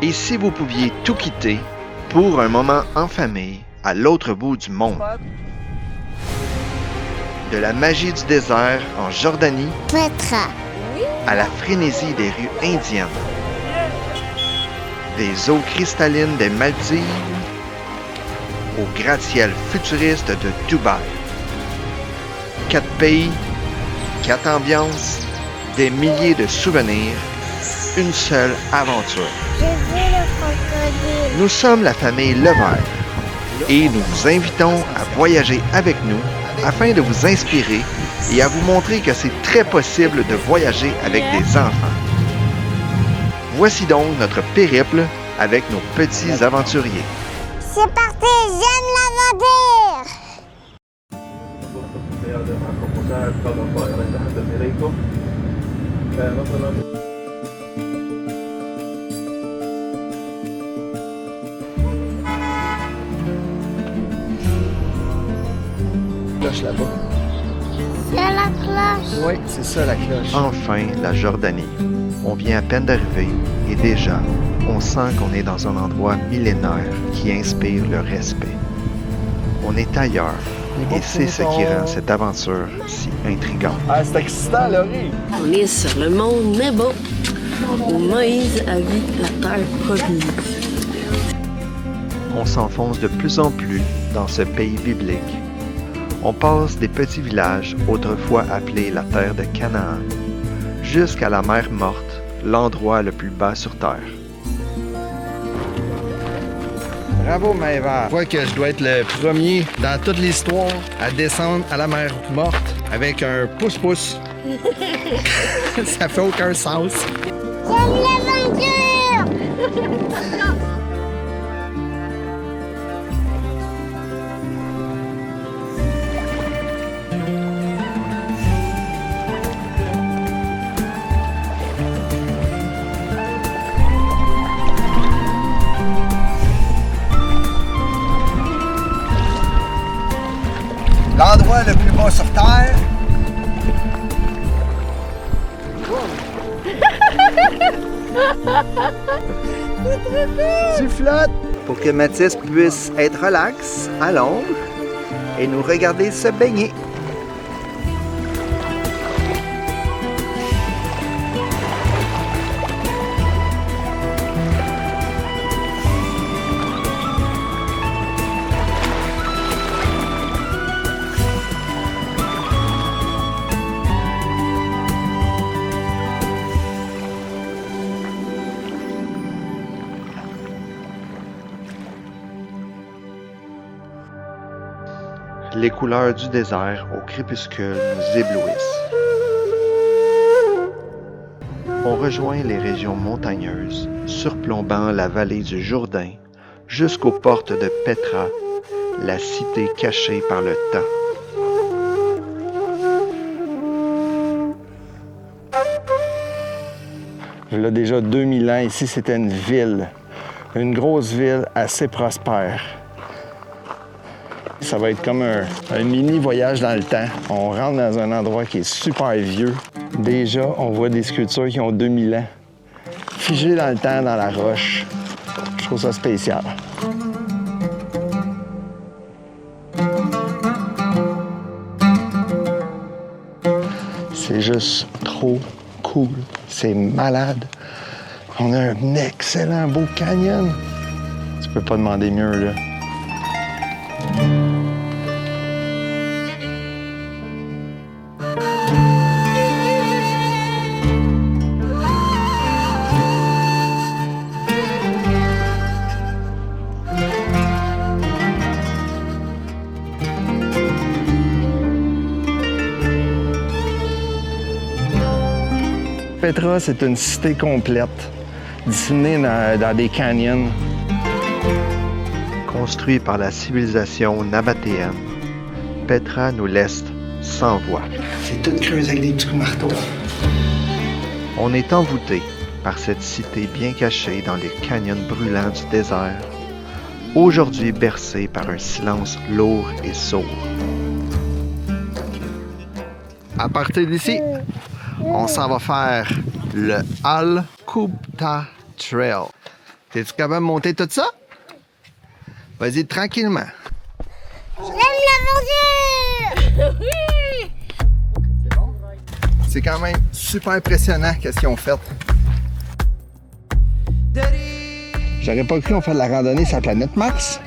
Et si vous pouviez tout quitter pour un moment en famille à l'autre bout du monde? De la magie du désert en Jordanie Petra. à la frénésie des rues indiennes, des eaux cristallines des Maldives au gratte-ciel futuriste de Dubaï. 4 pays, 4 ambiances, des milliers de souvenirs, une seule aventure. Je veux le crocodile. Nous sommes la famille Levert et nous vous invitons à voyager avec nous afin de vous inspirer et à vous montrer que c'est très possible de voyager avec des enfants. Voici donc notre périple avec nos petits aventuriers. C'est parti, j'aime l'aventure. Cloche là-bas. C'est la cloche. Oui, c'est ça la cloche. Enfin, la Jordanie. On vient à peine d'arriver et déjà, on sent qu'on est dans un endroit millénaire qui inspire le respect. On est ailleurs et c'est ce qui rend cette aventure si intrigante. Ah, c'est excitant, Laurie! On est sur le monde Nebo, où Moïse a vu la terre promise. On s'enfonce de plus en plus dans ce pays biblique. On passe des petits villages autrefois appelés la terre de Canaan, jusqu'à la mer Morte, l'endroit le plus bas sur terre. Bravo, Maëva! Je vois que je dois être le premier dans toute l'histoire à descendre à la mer Morte avec un pouce-pouce. Ça fait aucun sens. J'aime l'aventure. L'endroit le plus bas sur Terre. Tu flottes pour que Mathis puisse être relax à l'ombre et nous regarder se baigner. Les couleurs du désert au crépuscule nous éblouissent. On rejoint les régions montagneuses, surplombant la vallée du Jourdain, jusqu'aux portes de Petra, la cité cachée par le temps. Il y a déjà 2000 ans, ici, c'était une grosse ville assez prospère. Ça va être comme un mini voyage dans le temps. On rentre dans un endroit qui est super vieux. Déjà, on voit des sculptures qui ont 2000 ans, figées dans le temps, dans la roche. Je trouve ça spécial. C'est juste trop cool. C'est malade. On a un excellent beau canyon. Tu peux pas demander mieux, là. Petra, c'est une cité complète, disséminée dans des canyons. Construit par la civilisation nabatéenne, Petra nous laisse sans voix. C'est tout creusé avec des petits coups marteaux. On est envoûté par cette cité bien cachée dans les canyons brûlants du désert, aujourd'hui bercée par un silence lourd et sourd. À partir d'ici, on s'en va faire le Al Kubta Trail. T'es-tu capable de monter tout ça? Vas-y tranquillement. J'aime l'aventure! Oui! C'est quand même super impressionnant qu'est-ce qu'ils ont fait. J'aurais pas cru qu'on fait de la randonnée sur la planète Mars.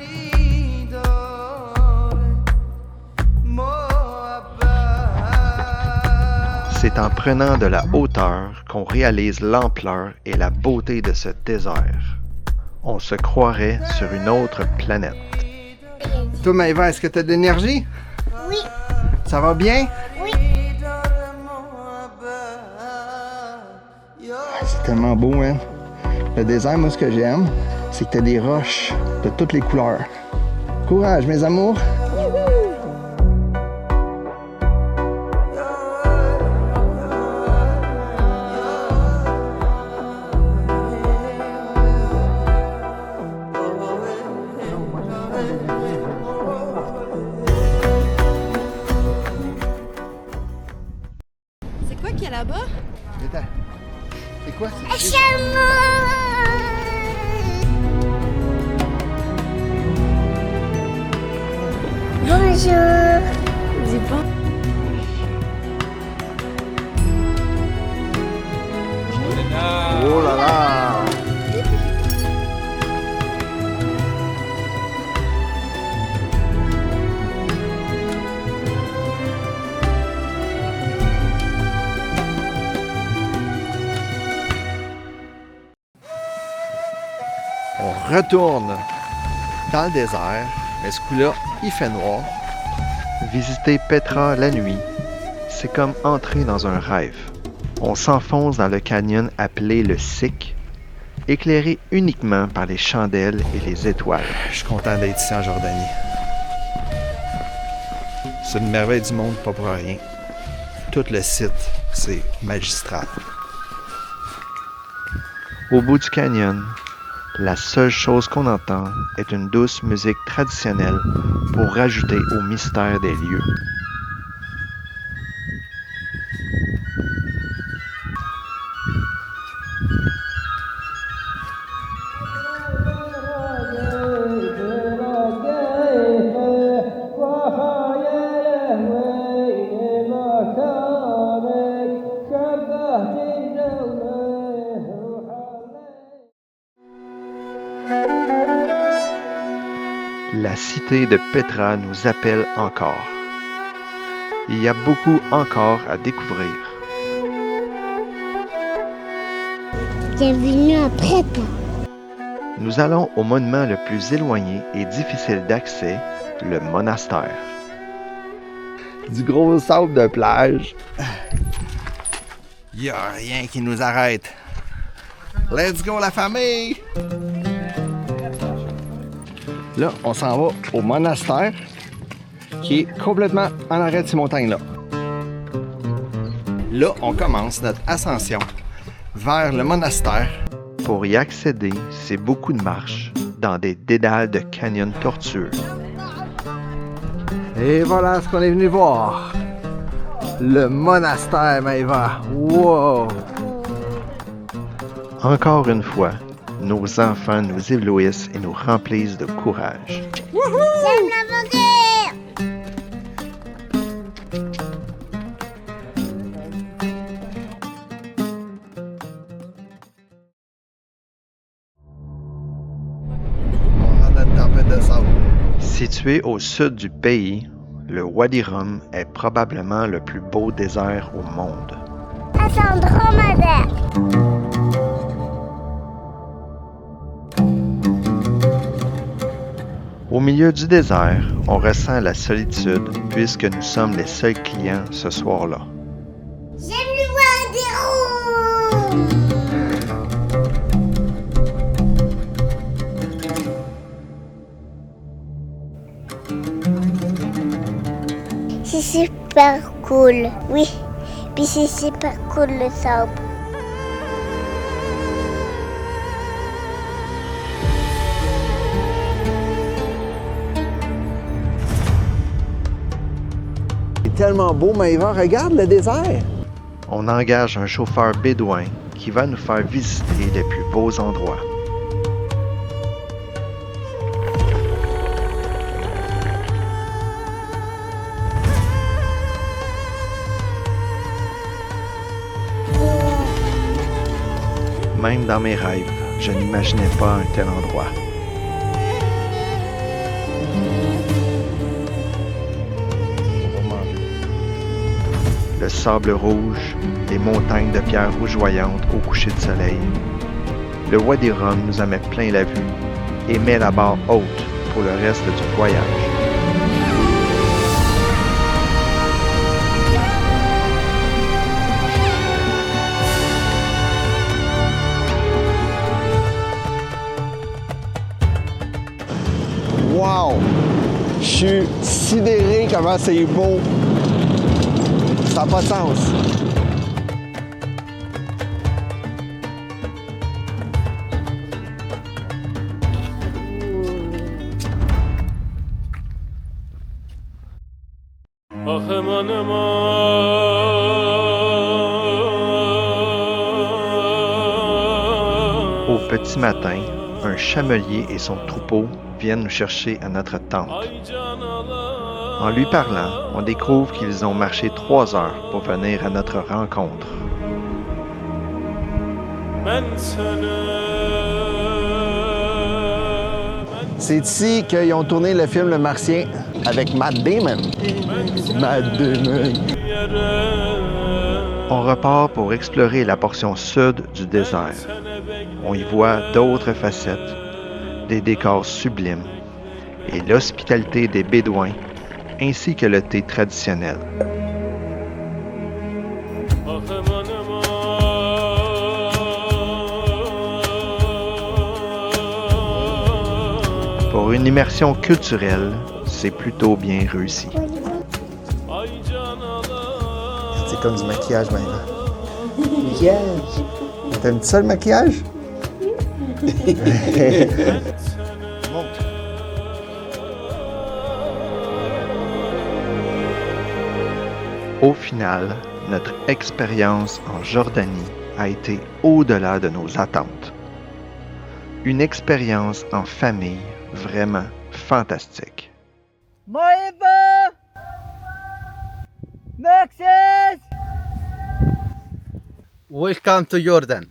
C'est en prenant de la hauteur qu'on réalise l'ampleur et la beauté de ce désert. On se croirait sur une autre planète. Toi, Maëva, est-ce que tu as de l'énergie? Oui, Ça va bien? oui. C'est tellement beau, hein? Le désert, moi, ce que j'aime, c'est que t'as des roches de toutes les couleurs. Courage, mes amours! C'est quoi qu'il y a là-bas? Attends. C'est quoi? Un chameau! Bonjour. Dis pas. Oh là là! On retourne dans le désert, mais ce coup-là, il fait noir. Visiter Petra la nuit, c'est comme entrer dans un rêve. On s'enfonce dans le canyon appelé le Sick, éclairé uniquement par les chandelles et les étoiles. Je suis content d'être ici en Jordanie. C'est une merveille du monde, pas pour rien. Tout le site, c'est magistral. Au bout du canyon, la seule chose qu'on entend est une douce musique traditionnelle pour rajouter au mystère des lieux. La cité de Petra nous appelle encore. Il y a beaucoup encore à découvrir. Bienvenue à Petra. Nous allons au monument le plus éloigné et difficile d'accès, le monastère. Du gros sable de plage. Il n'y a rien qui nous arrête. Let's go la famille! Là, on s'en va au monastère qui est complètement en arrêt de ces montagnes-là. Là, on commence notre ascension vers le monastère. Pour y accéder, c'est beaucoup de marches dans des dédales de canyons tortueux. Et voilà ce qu'on est venu voir. Le monastère, Maëva. Wow! Encore une fois, nos enfants nous éblouissent et nous remplissent de courage. J'aime l'aventure! On rentre dans une tempête de sable. Situé au sud du pays, le Wadi Rum est probablement le plus beau désert au monde. Ça sent dromadaire. Au milieu du désert, on ressent la solitude puisque nous sommes les seuls clients ce soir-là. J'aime le Wadi Rum. C'est super cool, oui. Puis c'est super cool le sable. C'est tellement beau, Maëva. Regarde le désert. On engage un chauffeur bédouin qui va nous faire visiter les plus beaux endroits. Même dans mes rêves, je n'imaginais pas un tel endroit. Le sable rouge, les montagnes de pierres rougeoyantes au coucher de soleil. Le Wadi Rum nous en met plein la vue et met la barre haute pour le reste du voyage. Wow! Je suis sidéré comment c'est beau. Ça n'a pas de sens. Au petit matin, un chamelier et son troupeau viennent nous chercher à notre tente. En lui parlant, on découvre qu'ils ont marché 3 heures pour venir à notre rencontre. C'est ici qu'ils ont tourné le film Le Martien avec Matt Damon. Matt Damon. On repart pour explorer la portion sud du désert. On y voit d'autres facettes, des décors sublimes et l'hospitalité des Bédouins, ainsi que le thé traditionnel. Pour une immersion culturelle, c'est plutôt bien réussi. C'est comme du maquillage maintenant. Maquillage. T'aimes ça le maquillage? Au final, notre expérience en Jordanie a été au-delà de nos attentes. Une expérience en famille vraiment fantastique. Moïba! Maxis! Welcome to Jordan.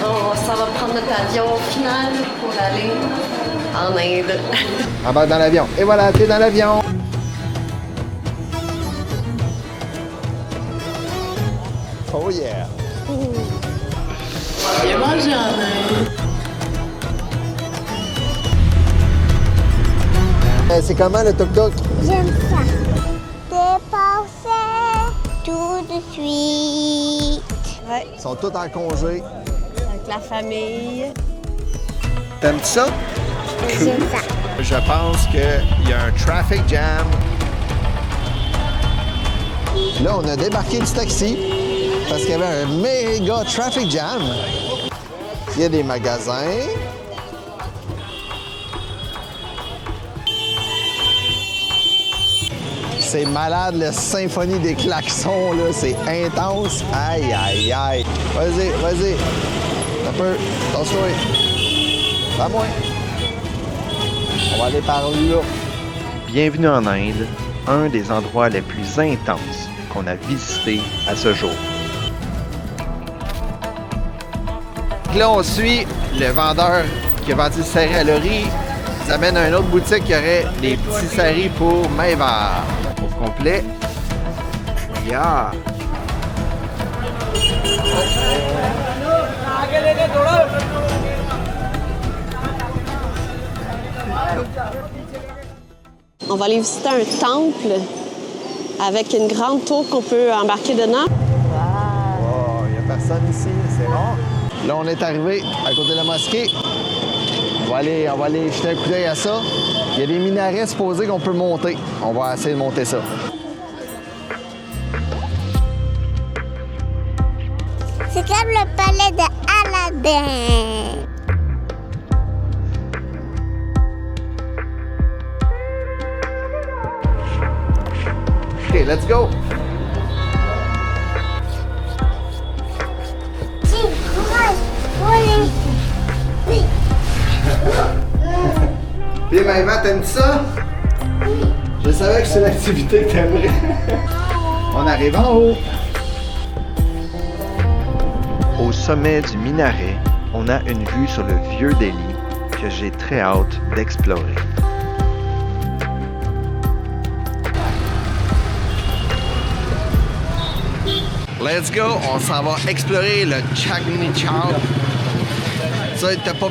On s'en va prendre notre avion final pour aller en Inde. Embarque dans l'avion. Et voilà, t'es dans l'avion. Oh yeah. Bien mangé en Inde. C'est comment le tuk-tuk? J'aime ça. Dépasser tout de suite. Ouais, Ils sont tous en congé. avec la famille. T'aimes ça? J'aime ça. Je pense qu'il y a un traffic jam. Là, on a débarqué du taxi parce qu'il y avait un méga traffic jam. Il y a des magasins. C'est malade, la symphonie des klaxons, là. C'est intense. Aïe, aïe, aïe. Vas-y, vas-y. Un peu. Attention. Pas moins. On va aller par là. Bienvenue en Inde, un des endroits les plus intenses qu'on a visité à ce jour. Là, on suit le vendeur qui a vendu le sarri à Laurie. Il nous amène à une autre boutique qui aurait des petits sarris pour Maïvar. Au complet. Yeah! On va aller visiter un temple avec une grande tour qu'on peut embarquer dedans. Oh, il n'y a personne ici, c'est rare. Là, on est arrivé à côté de la mosquée. On va aller jeter un coup d'œil à ça. Il y a des minarets supposés qu'on peut monter. On va essayer de monter ça. C'est comme le palais de Aladdin. OK, let's go! Puis Maïva, t'aimes ça? Je savais que c'est l'activité que t'aimerais. On arrive en haut. Au sommet du minaret, on a une vue sur le vieux Delhi que j'ai très hâte d'explorer. Let's go, on s'en va explorer le Chandni Chowk. Ça, t'as pas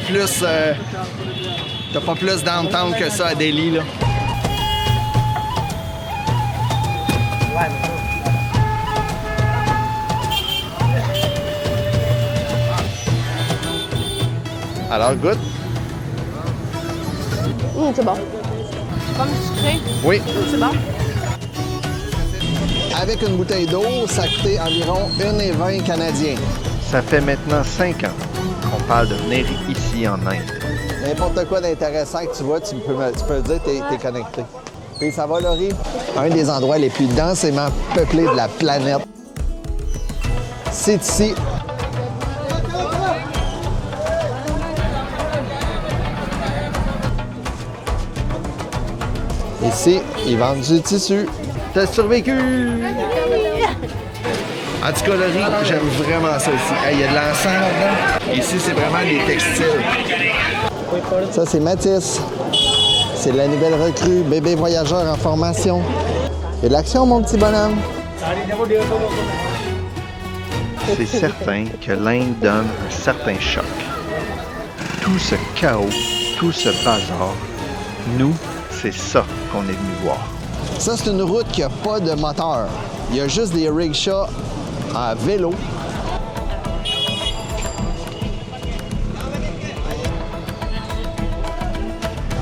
plus downtown que ça à Delhi, là. Alors, goûte? C'est bon. Comme sucré. Oui. C'est bon. Avec une bouteille d'eau, ça coûtait environ 1,20 canadiens. Ça fait maintenant 5 ans qu'on parle de venir ici en Inde. N'importe quoi d'intéressant que tu vois, tu peux dire que t'es connecté. Puis ça va, Laurie? Un des endroits les plus densément peuplés de la planète. C'est ici. Ici, ils vendent du tissu. T'as survécu! En tout cas, Laurie, j'aime vraiment ça ici. Il y a de l'encens là-dedans. Ici, c'est vraiment des textiles. Ça, c'est Mathis. C'est la nouvelle recrue, bébé voyageur en formation. Il y a de l'action, mon petit bonhomme. C'est certain que l'Inde donne un certain choc. Tout ce chaos, tout ce bazar, nous, c'est ça qu'on est venu voir. Ça, c'est une route qui n'a pas de moteur. Il y a juste des rickshaws à vélo.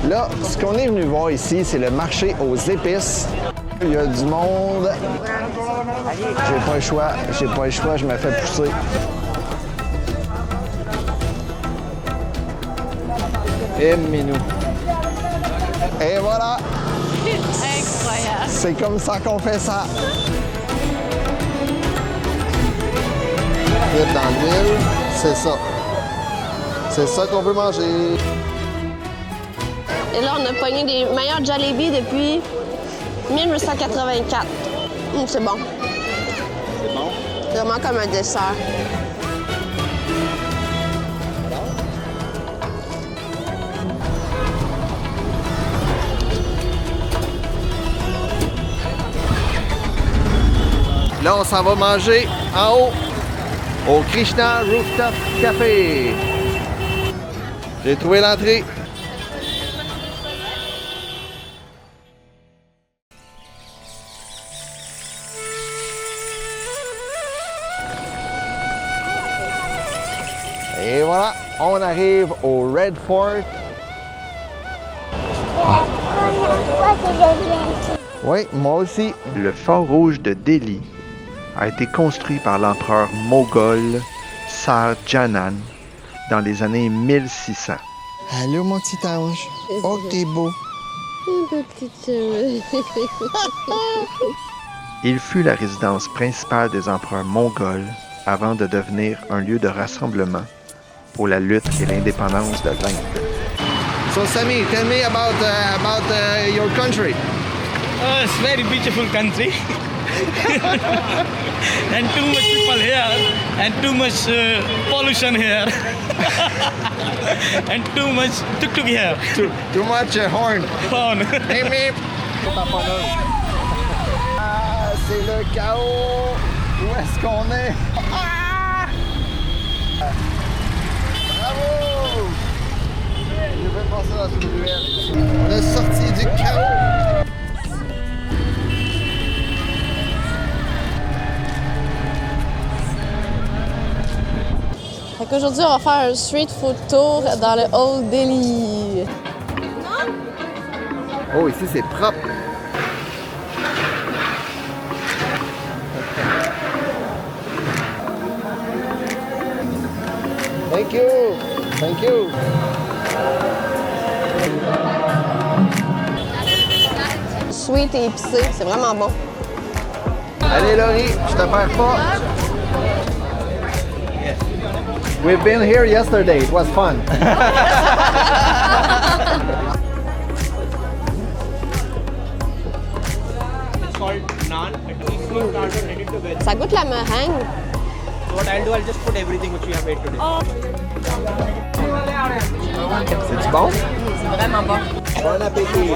Là, ce qu'on est venu voir ici, c'est le marché aux épices. Il y a du monde. J'ai pas le choix, je me fais pousser. Et minou. Et voilà! Incroyable. C'est comme ça qu'on fait ça. Vite dans l'huile, c'est ça. C'est ça qu'on veut manger. Et là, on a pogné des meilleurs jalebis depuis 1984. C'est bon. C'est bon? C'est vraiment comme un dessert. Là, on s'en va manger en haut au Krishna Rooftop Café. J'ai trouvé l'entrée. Et voilà, on arrive au Red Fort. Oui, moi aussi. Le fort rouge de Delhi a été construit par l'empereur moghol Shah Jahan dans les années 1600. Allô, mon petit ange. Oh, t'es beau. Il fut la résidence principale des empereurs mongols avant de devenir un lieu de rassemblement pour la lutte et l'indépendance de l'Inde. So, Sammy, tell me about your country. It's very beautiful country. And too much people here, and too much pollution here, and too much tuk-tuk here. Too much horn. Fun. Mip, mip. Ah, c'est le chaos. Où est-ce qu'on est? Ah! Bravo! Je vais passer dans une ruelle. On est sorti du chaos. Fait qu'aujourd'hui, on va faire un street food tour dans le Old Delhi. Oh, ici, c'est propre. Thank you. Thank you. Sweet et épicé, c'est vraiment bon. Allez, Laurie, je te perds pas. We've been here yesterday. It was fun. It's called naan, a cheesy starter ready to go. Ça goûte la meringue. So what I'll do, I'll just put everything which we have made today. C'est-tu bon? C'est vraiment bon. Bon appétit!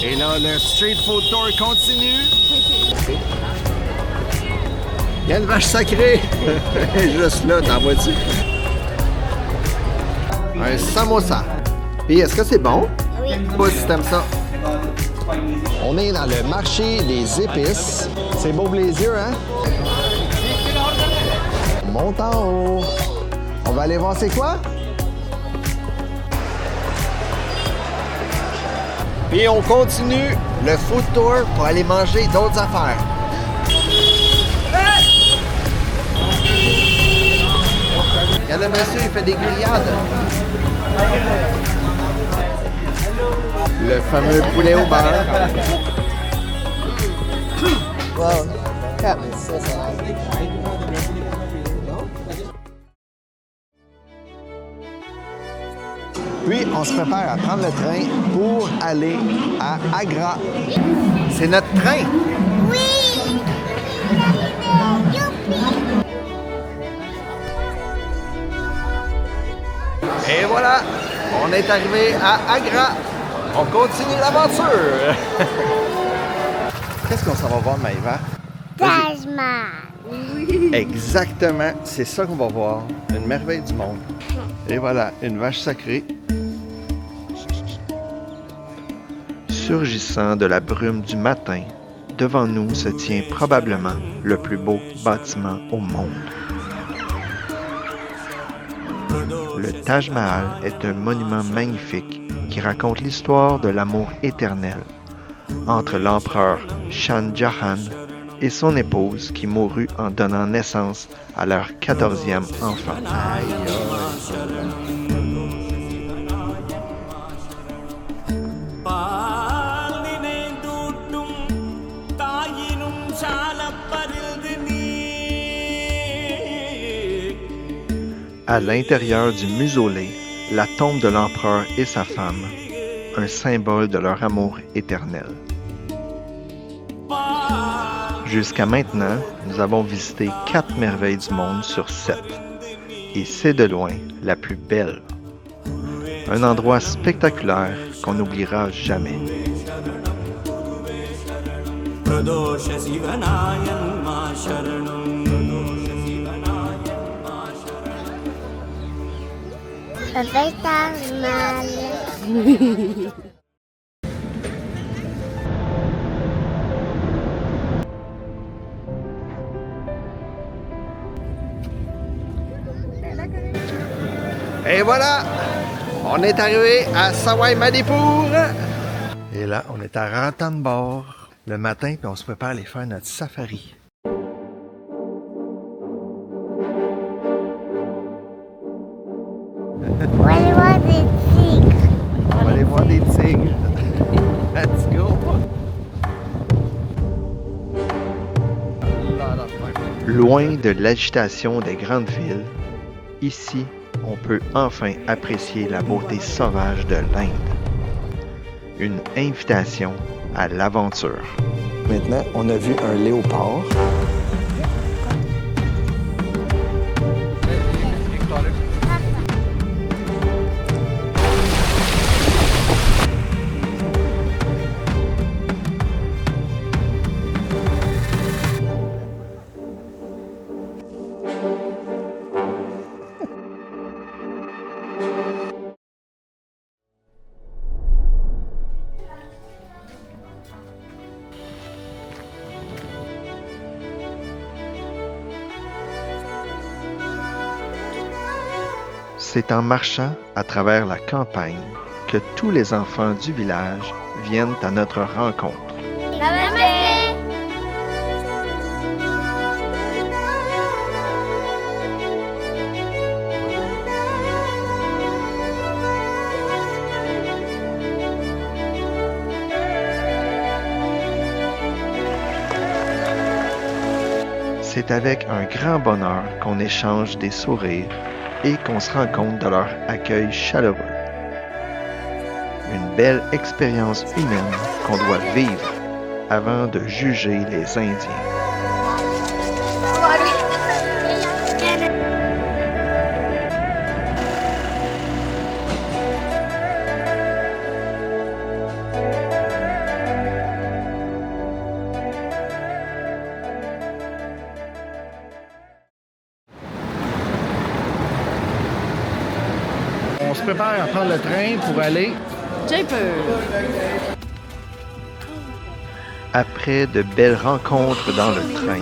Et là, le street food tour continue. Il y a une vache sacrée! Juste là, t'en vois-tu? Un samosa. Puis, est-ce que c'est bon? Oui. Pas si t'aimes ça. On est dans le marché des épices. C'est beau pour les yeux, hein? On monte en haut. On va aller voir c'est quoi? Puis on continue le food tour pour aller manger d'autres affaires. Regarde le monsieur, il fait des grillades. Le fameux poulet au beurre. Wow. Puis, on se prépare à prendre le train pour aller à Agra. C'est notre train! Oui. Et voilà, on est arrivé à Agra. On continue l'aventure. Qu'est-ce qu'on s'en va voir, Maëva? Taj Mahal. Exactement, c'est ça qu'on va voir. Une merveille du monde. Et voilà, une vache sacrée. Surgissant de la brume du matin, devant nous se tient probablement le plus beau bâtiment au monde. Le Taj Mahal est un monument magnifique qui raconte l'histoire de l'amour éternel entre l'empereur Shah Jahan et son épouse qui mourut en donnant naissance à leur 14e enfant. À l'intérieur du mausolée, la tombe de l'empereur et sa femme, un symbole de leur amour éternel. Jusqu'à maintenant, nous avons visité 4 merveilles du monde sur 7, et c'est de loin la plus belle. Un endroit spectaculaire qu'on n'oubliera jamais. Avec Taj Mahal. Et voilà, on est arrivé à Sawai Madipur. Et là, on est à Ranthambore le matin, puis on se prépare à aller faire notre safari. On va aller voir des tigres. On va aller voir des tigres. Let's go! Loin de l'agitation des grandes villes, ici, on peut enfin apprécier la beauté sauvage de l'Inde. Une invitation à l'aventure. Maintenant, on a vu un léopard. C'est en marchant à travers la campagne que tous les enfants du village viennent à notre rencontre. Namaste. C'est avec un grand bonheur qu'on échange des sourires et qu'on se rend compte de leur accueil chaleureux. une belle expérience humaine qu'on doit vivre avant de juger les Indiens. On se prépare à prendre le train pour aller. Jaipur. Après de belles rencontres dans le train,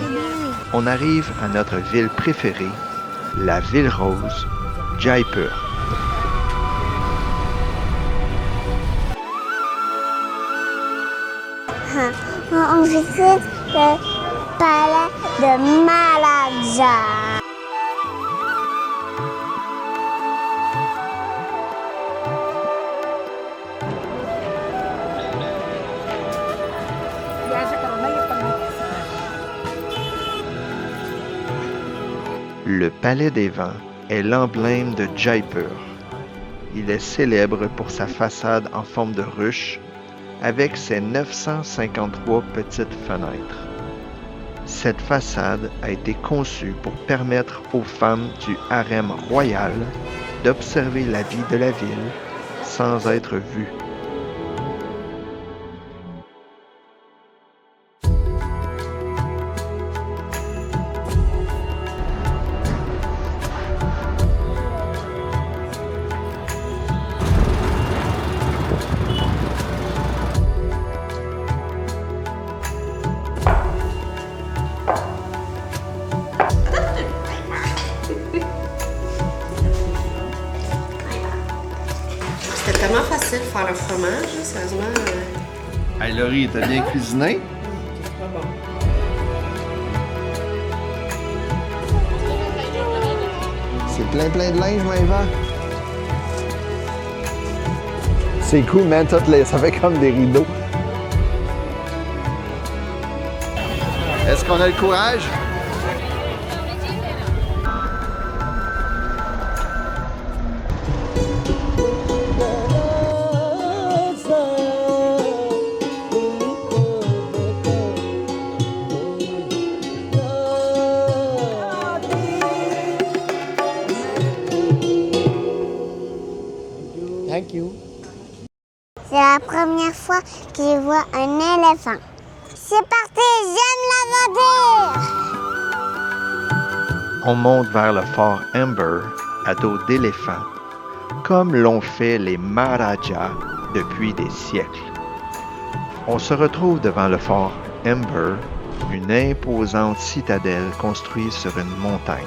on arrive à notre ville préférée, la ville rose, Jaipur. On visite le palais de Maharaja. Le Palais des Vents est l'emblème de Jaipur. Il est célèbre pour sa façade en forme de ruche avec ses 953 petites fenêtres. Cette façade a été conçue pour permettre aux femmes du harem royal d'observer la vie de la ville sans être vues. C'était tellement facile de faire le fromage, sérieusement. Hey, Laurie, t'as bien cuisiné? C'est plein de linge, Maëva. C'est cool, man. Ça fait comme des rideaux. Est-ce qu'on a le courage? Thank you. C'est la première fois que je vois un éléphant. C'est parti, j'aime l'aventure! On monte vers le fort Amber à dos d'éléphant, comme l'ont fait les Maharajas depuis des siècles. On se retrouve devant le fort Amber, une imposante citadelle construite sur une montagne.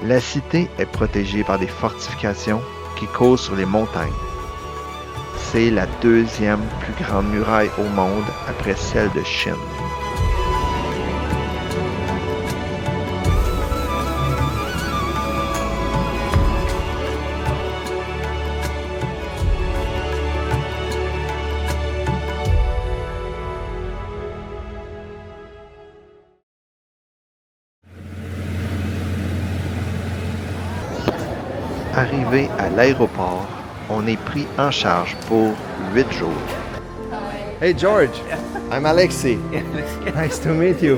La cité est protégée par des fortifications qui causent sur les montagnes. C'est la deuxième plus grande muraille au monde après celle de Chine. Arrivé à l'aéroport, on est pris en charge pour 8 jours. Hey George, I'm Alexei. Nice to meet you.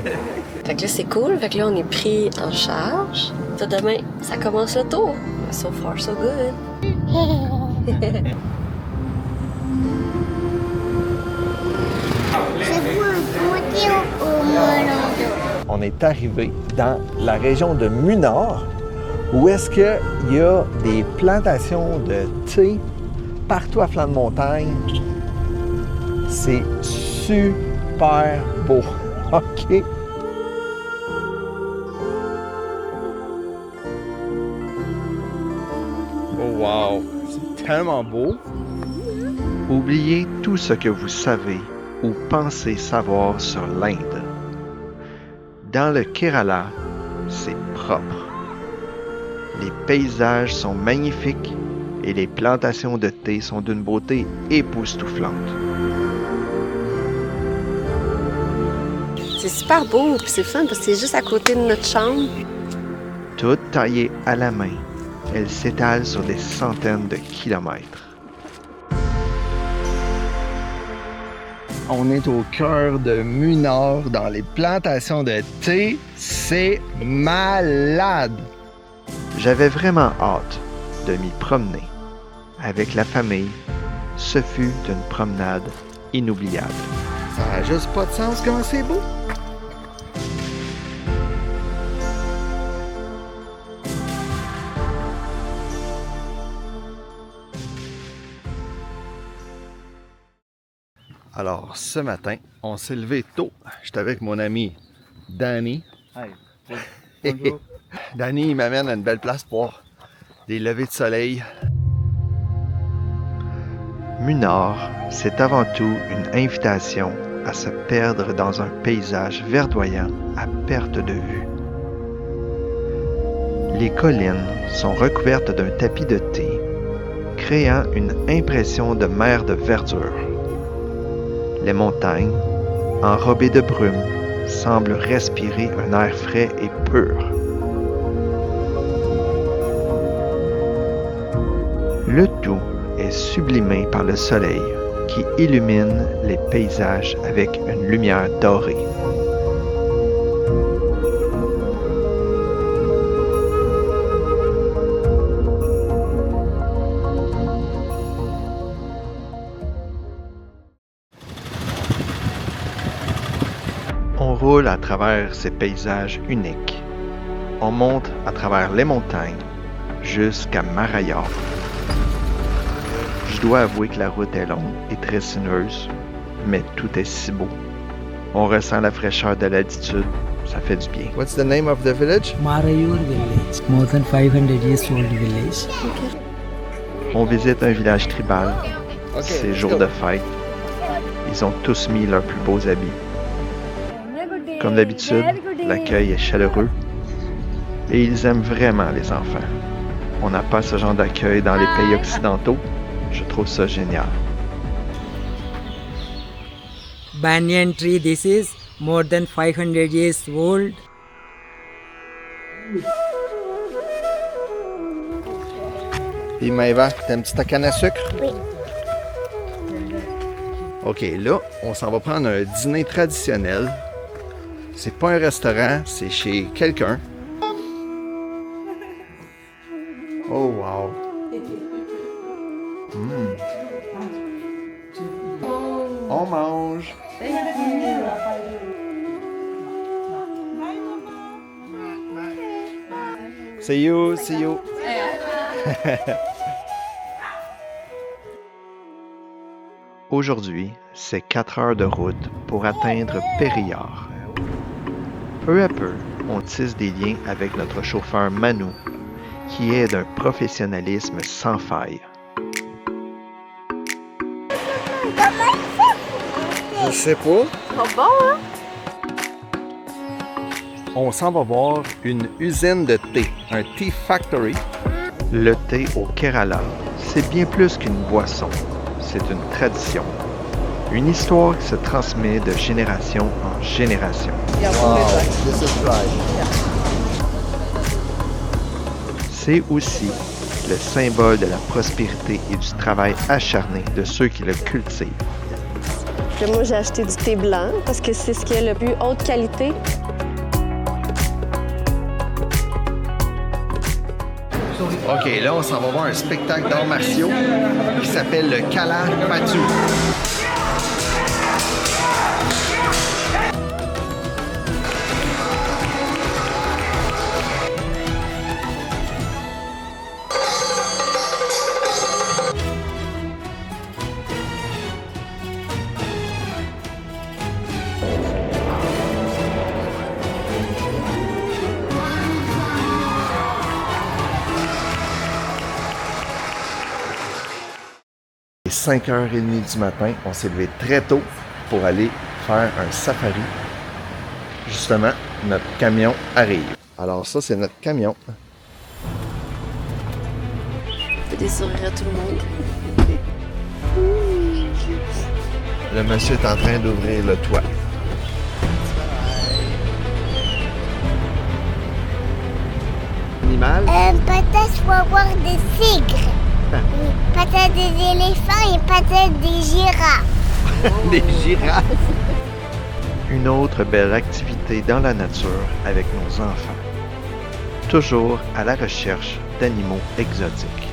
Fait que là, c'est cool. Fait que là, on est pris en charge. Tout demain, ça commence le tour. So far, so good. Je vois un potier au melon. On est arrivé dans la région de Munnar, où est-ce qu'il y a des plantations de thé partout à flanc de montagne. C'est super beau. OK? Oh wow! C'est tellement beau. Oubliez tout ce que vous savez ou pensez savoir sur l'Inde. Dans le Kerala, c'est propre. Les paysages sont magnifiques et les plantations de thé sont d'une beauté époustouflante. C'est super beau, puis c'est fun parce que c'est juste à côté de notre chambre. Toutes taillées à la main, elles s'étalent sur des centaines de kilomètres. On est au cœur de Munor, dans les plantations de thé. C'est malade! J'avais vraiment hâte de m'y promener. Avec la famille, ce fut une promenade inoubliable. Ça n'a juste pas de sens comment c'est beau! Alors, ce matin, on s'est levé tôt. J'étais avec mon ami Danny. Bonjour. Danny, il m'amène à une belle place pour des levées de soleil. Munor, c'est avant tout une invitation à se perdre dans un paysage verdoyant à perte de vue. Les collines sont recouvertes d'un tapis de thé, créant une impression de mer de verdure. Les montagnes, enrobées de brume, semblent respirer un air frais et pur. Le tout est sublimé par le soleil qui illumine les paysages avec une lumière dorée. On roule à travers ces paysages uniques. On monte à travers les montagnes jusqu'à Marayar. Je dois avouer que la route est longue et très sinueuse, mais tout est si beau. On ressent la fraîcheur de l'altitude, ça fait du bien. What's the name of the village? Marayur village, more than 500 years old village. On visite un village tribal. C'est jour de fête. Ils ont tous mis leurs plus beaux habits. Comme d'habitude, l'accueil est chaleureux et ils aiment vraiment les enfants. On n'a pas ce genre d'accueil dans les pays occidentaux. Je trouve ça génial. Banyan tree, this is more than 500 years old. Puis Maëva, t'aimes-tu ta canne à sucre? Oui. OK, là, on s'en va prendre un dîner traditionnel. C'est pas un restaurant, c'est chez quelqu'un. Oh, wow! On mange! See you, see you! Aujourd'hui, c'est 4 heures de route pour atteindre Périllard. Peu à peu, on tisse des liens avec notre chauffeur Manu, qui est d'un professionnalisme sans faille. Je sais pas. Pas bon, hein? On s'en va voir une usine de thé, un tea factory. Le thé au Kerala, c'est bien plus qu'une boisson, c'est une tradition. Une histoire qui se transmet de génération en génération. Wow, this is right. C'est aussi le symbole de la prospérité et du travail acharné de ceux qui le cultivent. Moi, j'ai acheté du thé blanc parce que c'est ce qui est le plus haute qualité. OK, là, on s'en va voir un spectacle d'arts martiaux qui s'appelle le Kala Patu. Il est 5h30 du matin, on s'est levé très tôt pour aller faire un safari. Justement, notre camion arrive. Alors ça, c'est notre camion. Fais des sourires à tout le monde. Le monsieur est en train d'ouvrir le toit. Animal? Peut-être je vais voir des tigres. Peut-être des éléphants et peut-être des girafes. Des girafes! Une autre belle activité dans la nature avec nos enfants. Toujours à la recherche d'animaux exotiques.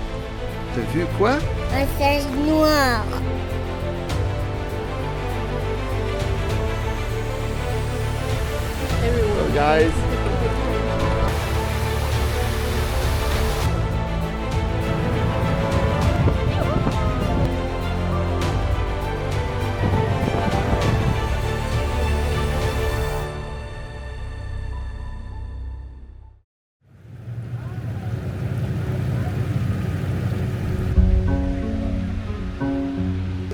T'as vu quoi? Un singe noir. Hello guys!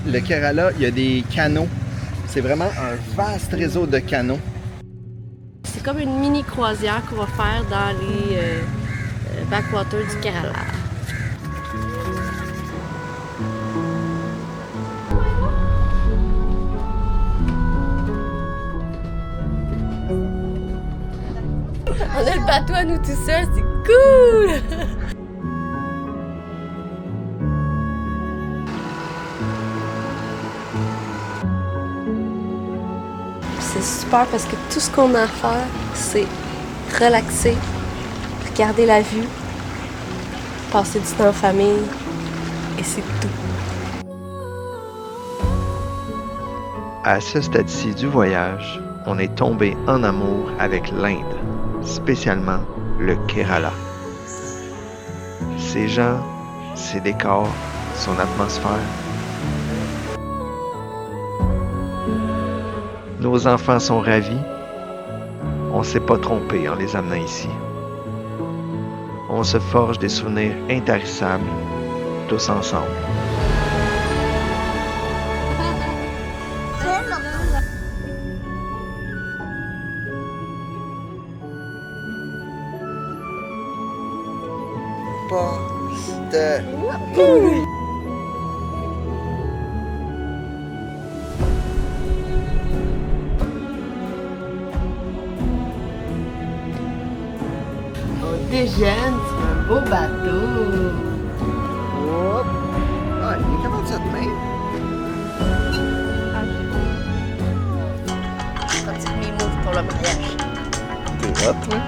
Le Kerala, il y a des canaux. C'est vraiment un vaste réseau de canaux. C'est comme une mini croisière qu'on va faire dans les backwaters du Kerala. On a le bateau à nous tout seuls, c'est cool! C'est super parce que tout ce qu'on a à faire, c'est relaxer, regarder la vue, passer du temps en famille, et c'est tout. À ce stade-ci du voyage, on est tombé en amour avec l'Inde, spécialement le Kerala. Ses gens, ses décors, son atmosphère. Nos enfants sont ravis. On ne s'est pas trompé en les amenant ici. On se forge des souvenirs intarissables, tous ensemble. On déjeune sur un beau bateau. Hop! Ah, il est comment ça de main? Pratique mes moves pour le mariage. T'es hot, là?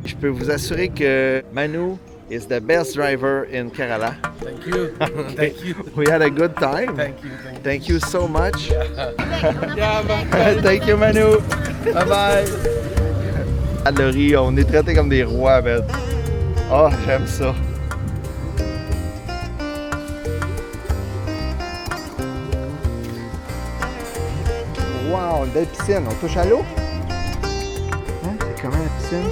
Je peux vous assurer que Manu is the best driver in Kerala. Thank you. Thank you. We had a good time. Thank you. Thank you so much. Yeah, bye. Thank you, Manu. Bye bye. À Laurie, on est traités comme des rois, Ben. Oh, j'aime ça. Wow, une belle piscine. On touche à l'eau? Hein? C'est comment la piscine?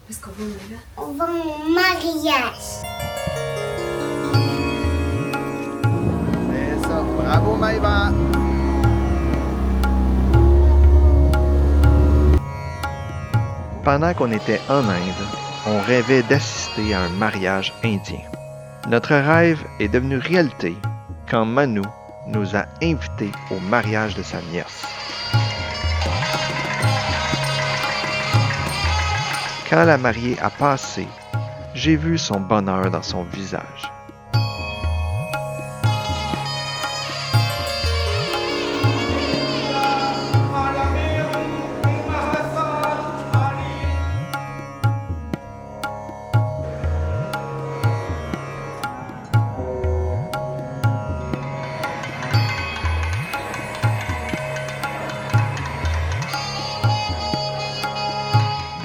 Est-ce qu'on va où là? On va au mariage. C'est ça. Bravo, Maïva. Pendant qu'on était en Inde, on rêvait d'assister à un mariage indien. Notre rêve est devenu réalité quand Manu nous a invités au mariage de sa nièce. Quand la mariée a passé, j'ai vu son bonheur dans son visage.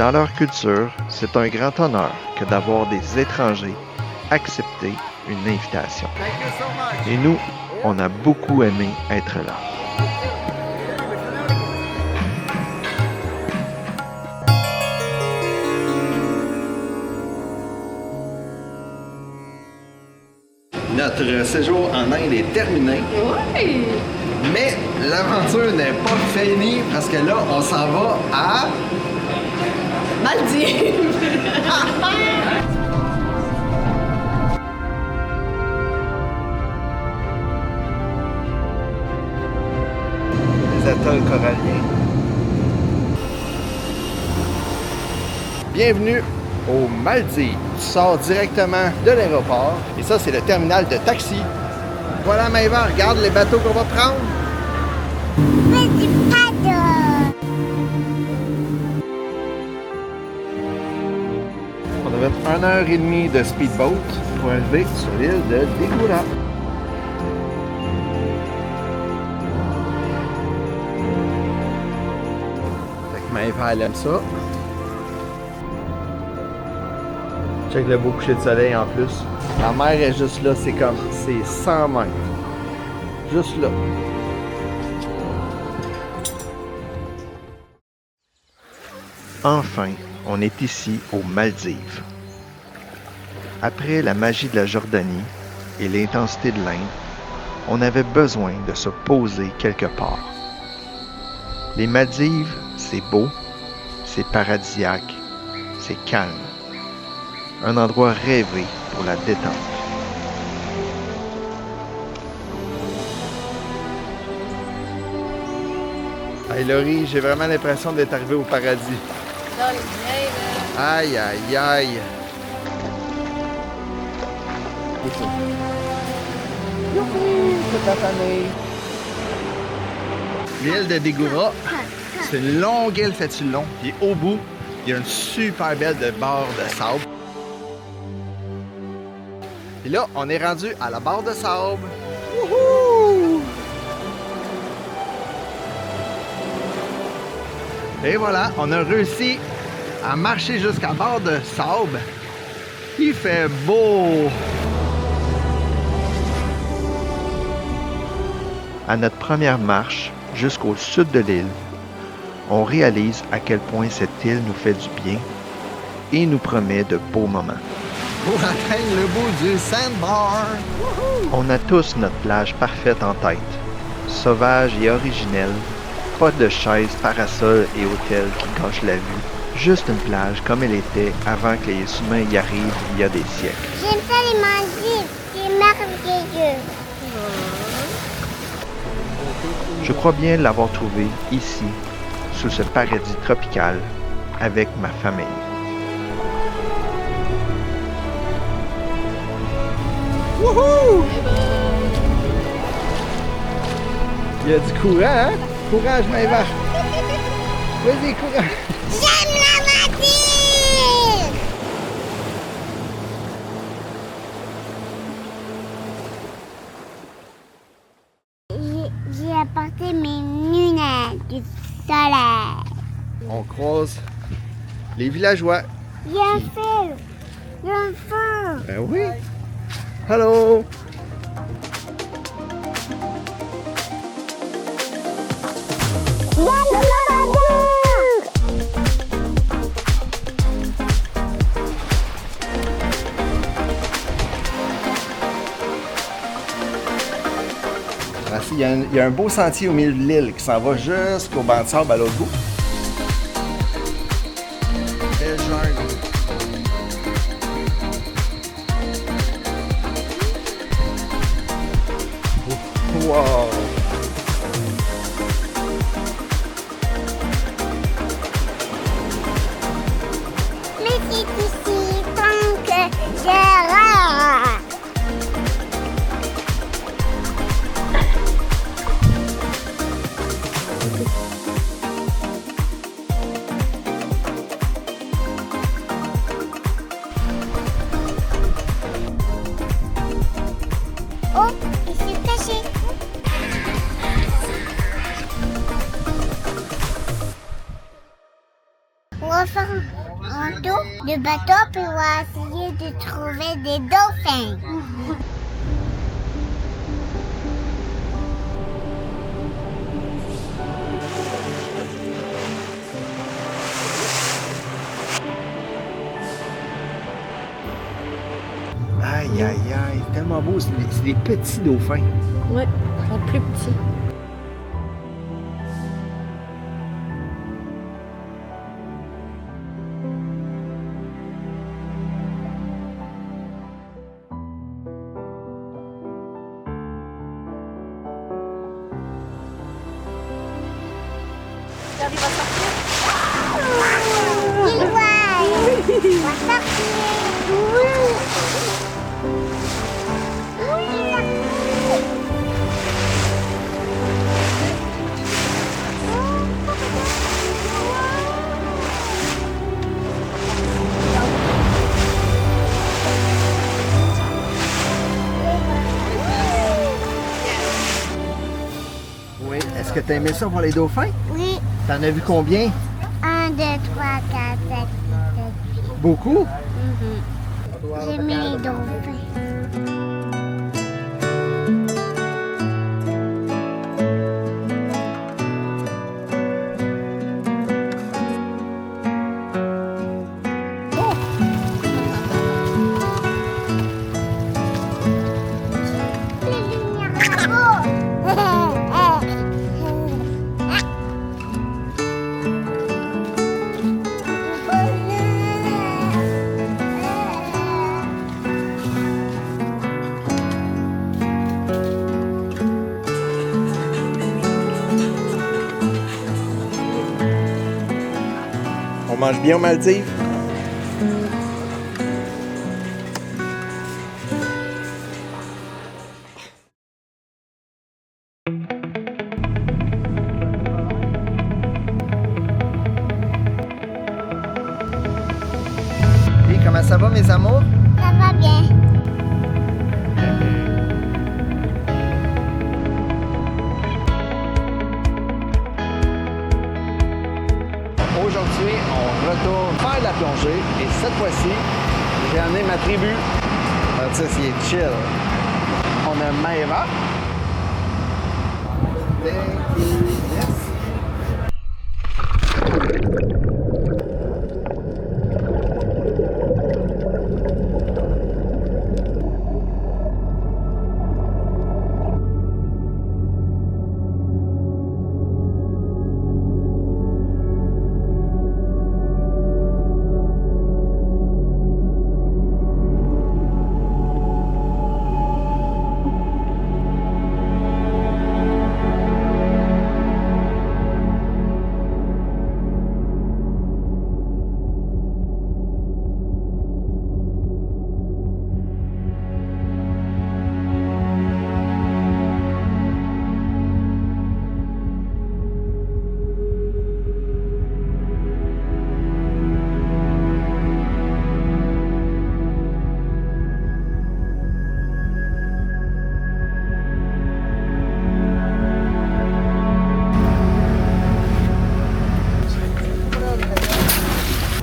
Dans leur culture, c'est un grand honneur que d'avoir des étrangers accepter une invitation. Et nous, on a beaucoup aimé être là. Notre séjour en Inde est terminé. Oui! Mais l'aventure n'est pas finie parce que là, on s'en va à... Maldives! Les atolls coralliens. Bienvenue aux Maldives. Tu sors directement de l'aéroport et ça, c'est le terminal de taxi. Voilà, Maëva, regarde les bateaux qu'on va prendre. Petit paddle. On avait 1h30 de speedboat pour arriver sur l'île de Degoura. Fait que Maëva, elle aime ça. Check le beau coucher de soleil en plus. La mer est juste là, c'est 100 mètres. Juste là. Enfin, on est ici aux Maldives. Après la magie de la Jordanie et l'intensité de l'Inde, on avait besoin de se poser quelque part. Les Maldives, c'est beau, c'est paradisiaque, c'est calme. Un endroit rêvé pour la détente. Hey Laurie, j'ai vraiment l'impression d'être arrivé au paradis. Aïe, aïe, aïe. Youhou, toute la famille. L'île de Degoura, c'est une longue île faite sur le long. Puis au bout, il y a une super belle barre de sable. Et là, on est rendu à la barre de sable. Wouhou! Et voilà, on a réussi à marcher jusqu'à la barre de sable. Il fait beau! À notre première marche jusqu'au sud de l'île, on réalise à quel point cette île nous fait du bien et nous promet de beaux moments. Pour atteindre le bout du sandbar. On a tous notre plage parfaite en tête. Sauvage et originelle, pas de chaises, parasols et hôtels qui gâchent la vue. Juste une plage comme elle était avant que les humains y arrivent il y a des siècles. J'aime ça les Maldives, c'est merveilleux. Je crois bien l'avoir trouvé ici, sous ce paradis tropical, avec ma famille. Wouhou! Il y a du courant, hein? Courage, Maëva! Vas-y, courage! J'aime la Maldive! J'ai apporté mes lunettes du soleil. On croise les villageois. Il y a un feu! Il y a un feu! Ben oui! Hello! Il y a un beau sentier au milieu de l'île qui s'en va jusqu'au banc de sable à l'autre bout. Belle jungle. Wow! Mais c'est ici tant que je rare. Oh, il s'est caché. le bateau puis on va essayer de trouver des dauphins. Aïe, aïe, aïe, tellement beau. C'est des petits dauphins. Ouais, ils sont plus petits. J'arrive à sortir. Il va sortir. Oui. Est-ce que t'as aimé ça pour les dauphins? Oui. T'en as vu combien? 1, 2, 3, 4, 5, 6, 7, 8. Beaucoup? J'ai mis les dauphins. On mange bien aux Maldives? Et comment ça va, mes amours? Ça va bien. Aujourd'hui, on retourne faire la plongée et cette fois-ci, j'ai amené ma tribu. Alors, ça, c'est chill. On a Maëva.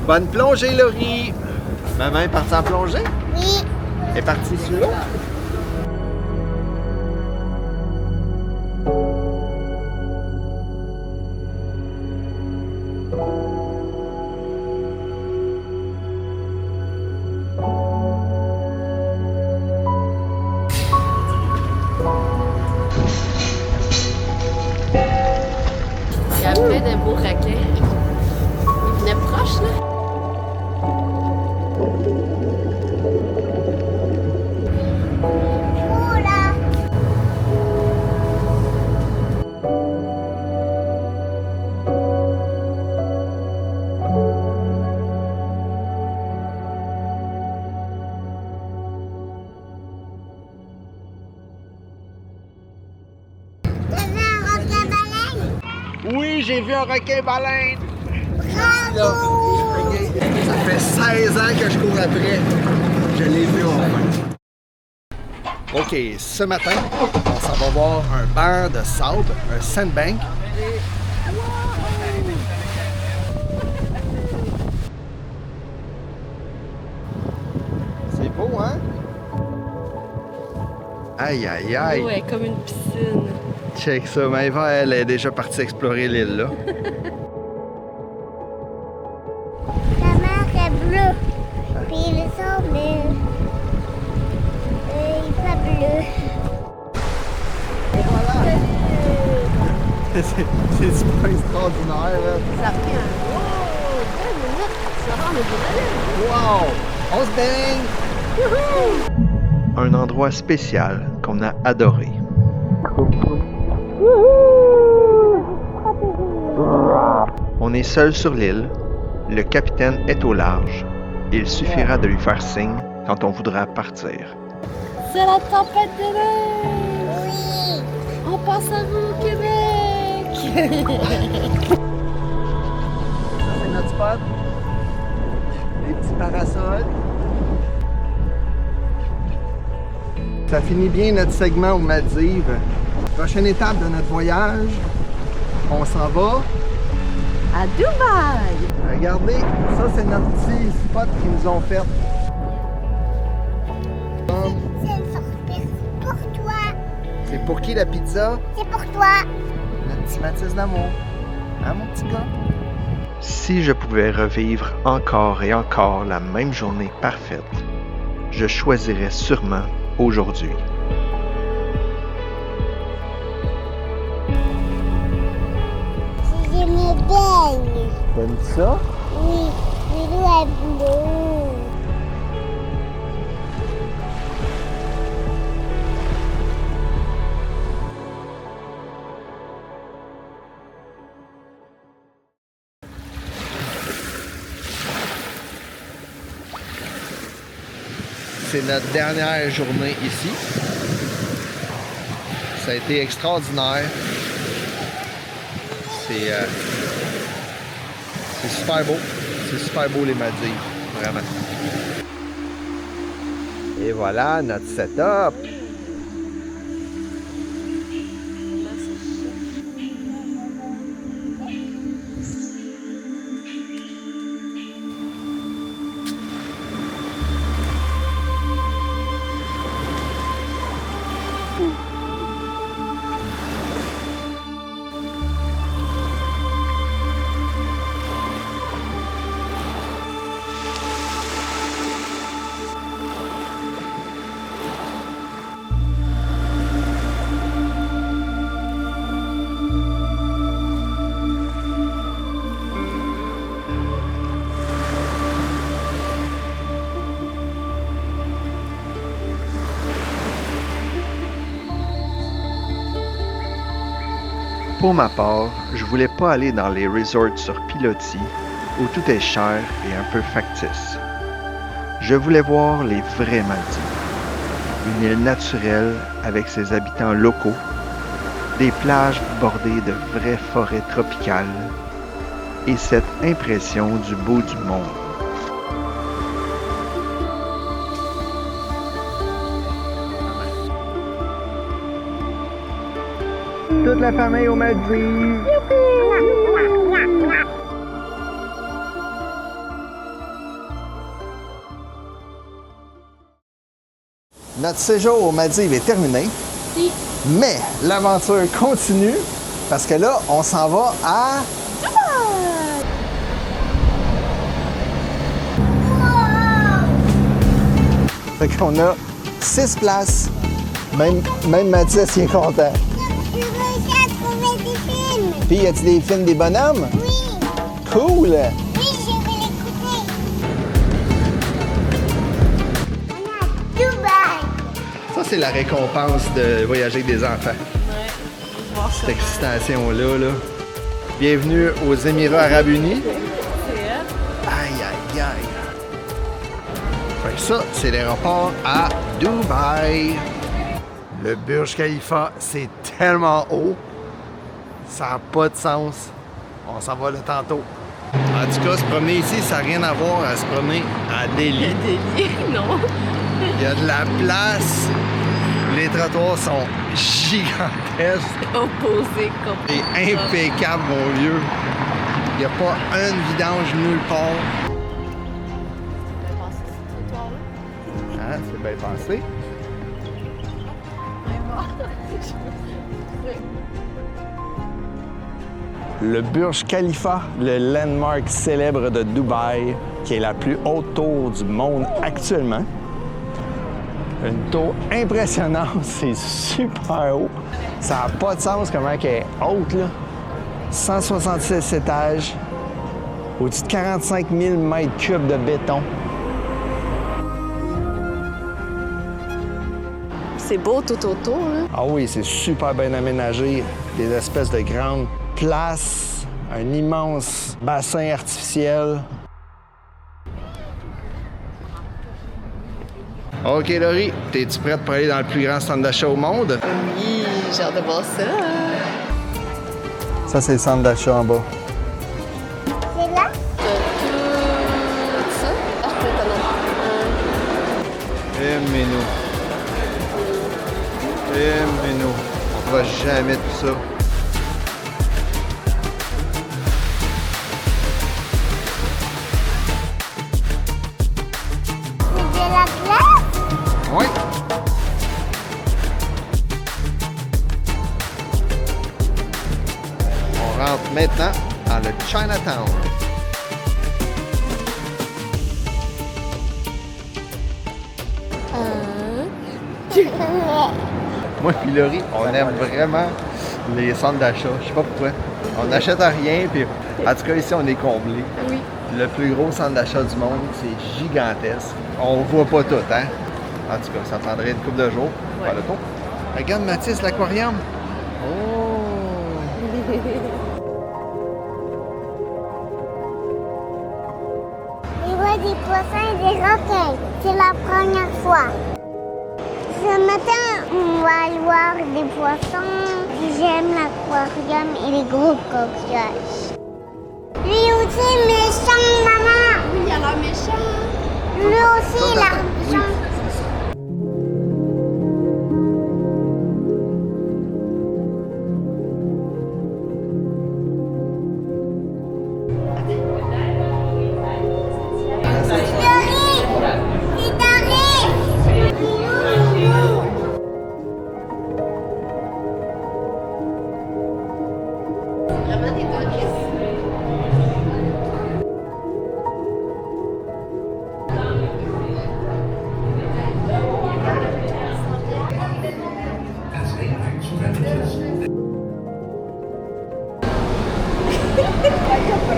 Bonne plongée, Laurie! Maman est partie en plongée? Oui. Elle est partie sous l'eau? Il y a plein de beaux requins. Ils venaient proches, là. Oh là. T'as vu un requin-baleine? Oui, j'ai vu un requin-baleine! Bravo! Ça fait 16 ans que je cours après. Je l'ai vu enfin. OK, ce matin, on s'en va voir un banc de sable, un sandbank. beau, hein? Aïe, aïe, aïe. Ouais, comme une piscine. Check ça. Maëva, elle est déjà partie explorer l'île, là. La mer est bleue. Puis le sable il est pas bleu. Et voilà! C'est super extraordinaire, là. Ça a pris un... Wow! 2 minutes pour se rendre au bout. Wow! On se baigne! Un endroit spécial qu'on a adoré. On est seul sur l'île. Le capitaine est au large. Il suffira de lui faire signe quand on voudra partir. C'est la tempête de neige! Oui. On passe à vous au Québec! Ça, c'est notre spot. Les petits parasols. Ça finit bien notre segment aux Maldives. Prochaine étape de notre voyage, on s'en va. À Dubaï! Regardez, ça c'est notre petit spot qu'ils nous ont fait. C'est une surprise pour toi. C'est pour qui la pizza? C'est pour toi. Notre petit Mathis d'amour. Hein, mon petit gars? Si je pouvais revivre encore et encore la même journée parfaite, je choisirais sûrement aujourd'hui. Je me baigne. T'aimes ça? Oui, l'eau est bleue. C'est notre dernière journée ici. Ça a été extraordinaire. C'est super beau. C'est super beau les Maldives, vraiment. Et voilà notre setup. Pour ma part, je voulais pas aller dans les resorts sur pilotis où tout est cher et un peu factice. Je voulais voir les vraies Maldives. Une île naturelle avec ses habitants locaux, des plages bordées de vraies forêts tropicales et cette impression du bout du monde. Toute la famille aux Maldives. Notre séjour aux Maldives est terminé. Si. Mais l'aventure continue parce que là, on s'en va à... Fait qu'on a 6 places. Même Mathis, il est content. Je veux déjà trouver des films. Puis, y a-tu des films des bonhommes? Oui, Cool! oui, je vais l'écouter. On est à Dubaï. Ça, c'est la récompense de voyager avec des enfants. Ouais, voir ça. Cette excitation-là, là. Bienvenue aux Émirats Arabes Unis. C'est elle. Aïe, aïe, aïe. Fait que ça, c'est l'aéroport à Dubaï. Le Burj Khalifa, c'est tellement haut. Ça n'a pas de sens. On s'en va là tantôt. En tout cas, se promener ici, ça n'a rien à voir à se promener à Delhi. Delhi, non. Il y a de la place. Les trottoirs sont gigantesques Opposé et complètement. impeccables, mon vieux. Il n'y a pas une vidange nulle part. On va passer ce trottoir-là. Hein? C'est bien pensé. Le Burj Khalifa, le landmark célèbre de Dubaï, qui est la plus haute tour du monde actuellement. Une tour impressionnante, c'est super haut. Ça n'a pas de sens comment elle est haute, là. 166 étages, au-dessus de 45 000 mètres cubes de béton. C'est beau tout autour, là. Ah oui, c'est super bien aménagé. Des espèces de grandes places, un immense bassin artificiel. OK, Laurie, es-tu prête pour aller dans le plus grand centre d'achat au monde? Oui, j'ai hâte de voir ça. Ça, c'est le centre d'achat en bas. C'est là? Tout ça. Ah, je peux t'en Aimez-nous. Aimez-nous. On ne fera jamais tout ça. C'est de la glace? Oui. On rentre maintenant dans le Chinatown. Moi et Laurie, on aime vraiment les centres d'achat. Je sais pas pourquoi. On n'achète rien, puis en tout cas ici on est comblé. Oui. Le plus gros centre d'achat du monde, c'est gigantesque. On voit pas tout, hein? En tout cas, ça prendrait une couple de jours pour faire le tour. Regarde Mathis, l'aquarium. Oh! Je vois des poissons et des requins. C'est la première fois. Ce matin, on va aller voir des poissons. J'aime l'aquarium et les gros coquillages. Lui aussi méchant, maman. Oui, il a l'air méchant. Lui aussi, il a l'air méchant.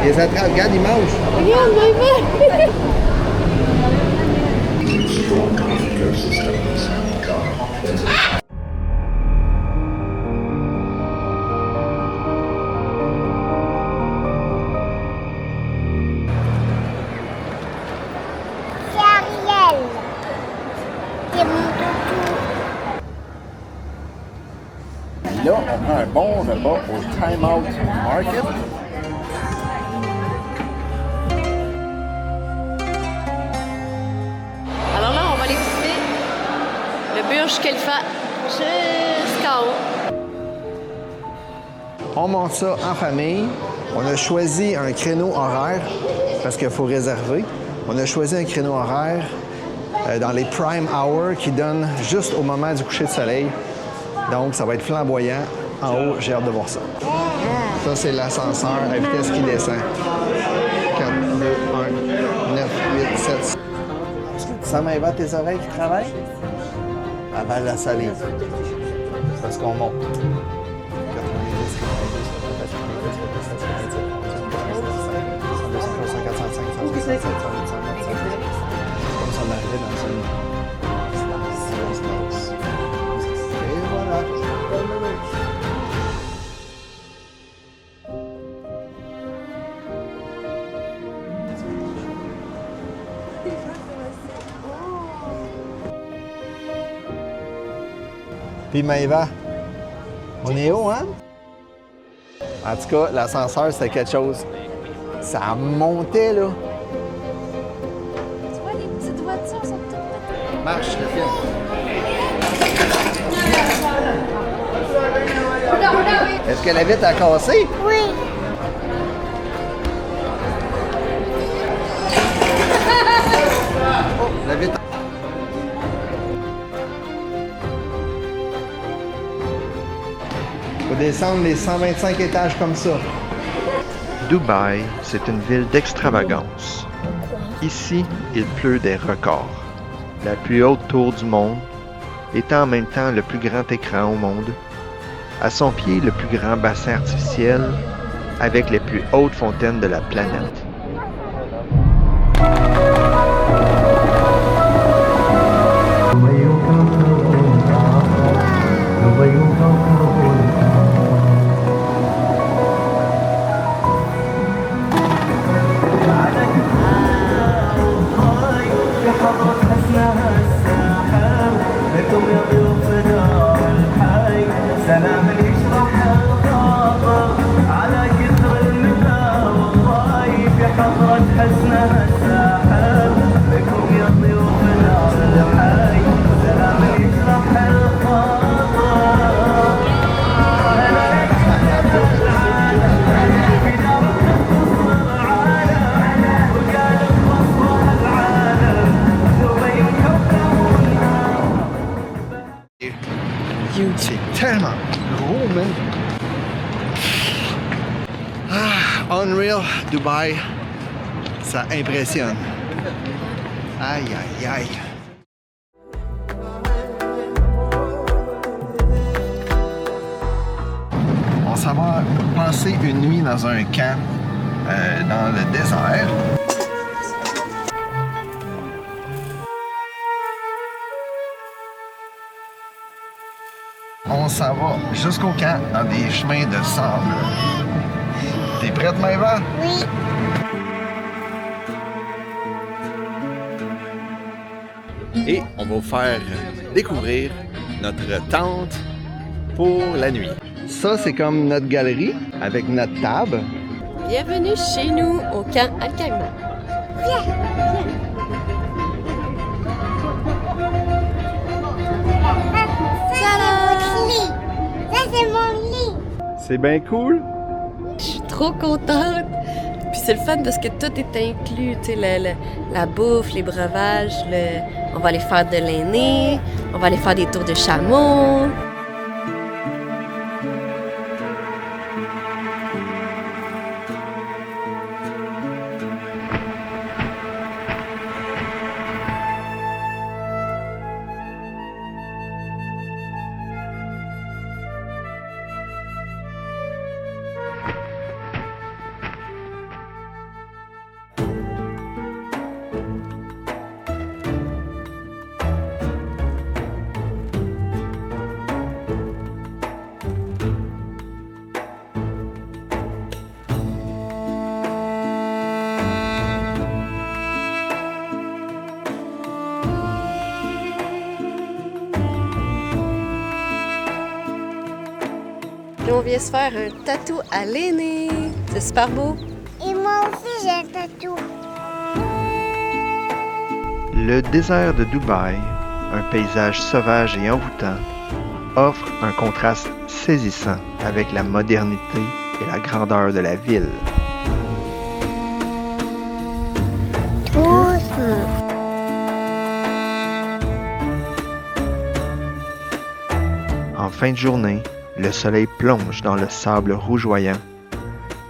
Les attrape, regarde, ils mangent. Regarde, bébé. C'est Ariel. C'est mon toutou. Là, on prend un bon repas au Time Out Market. Alors là, on va aller visiter le Burj Khalifa jusqu'en haut. On monte ça en famille. On a choisi un créneau horaire parce qu'il faut réserver. On a choisi un créneau horaire dans les prime hours qui donne juste au moment du coucher de soleil. Donc, ça va être flamboyant. En haut, j'ai hâte de voir ça. Ça, c'est l'ascenseur à vitesse qui descend. 4, 2, 1, 9, 8, 7. Ça m'invente tes oreilles qui travaillent? Avant la salive. C'est parce qu'on monte. 90, 92, 405, 125, comme ça m'arrivait dans une silence classe. Et voilà. Puis Maëva, on est haut, hein? En tout cas, l'ascenseur, c'était quelque chose. Ça montait, là. Tu vois, les petites voitures sont toutes... Marche, le film. Est-ce que la vitre a cassé? Oui. Oh, la vitre. descendre les 125 étages comme ça. Dubaï, c'est une ville d'extravagance. Ici, il pleut des records. La plus haute tour du monde, étant en même temps le plus grand écran au monde. À son pied, le plus grand bassin artificiel, avec les plus hautes fontaines de la planète. C'est tellement gros, man. Ah, Unreal, Dubaï, ça impressionne. Aïe, aïe, aïe. On s'en va passer une nuit dans un camp dans le désert. On s'en va jusqu'au camp dans des chemins de sable. T'es prête, Maëva? Oui. Et on va vous faire découvrir notre tente pour la nuit. Ça, c'est comme notre galerie avec notre table. Bienvenue chez nous au camp Al-Caïman. Ça, c'est mon lit. C'est bien cool. Je suis trop contente. Puis c'est le fun parce que tout est inclus, tu sais, la bouffe, les breuvages, on va aller faire de l'aîné, on va aller faire des tours de chameau. Puis on vient se faire un tatou à l'aîné. C'est super beau. Et moi aussi, j'ai un tatou. Le désert de Dubaï, un paysage sauvage et envoûtant, offre un contraste saisissant avec la modernité et la grandeur de la ville. En fin de journée, le soleil plonge dans le sable rougeoyant,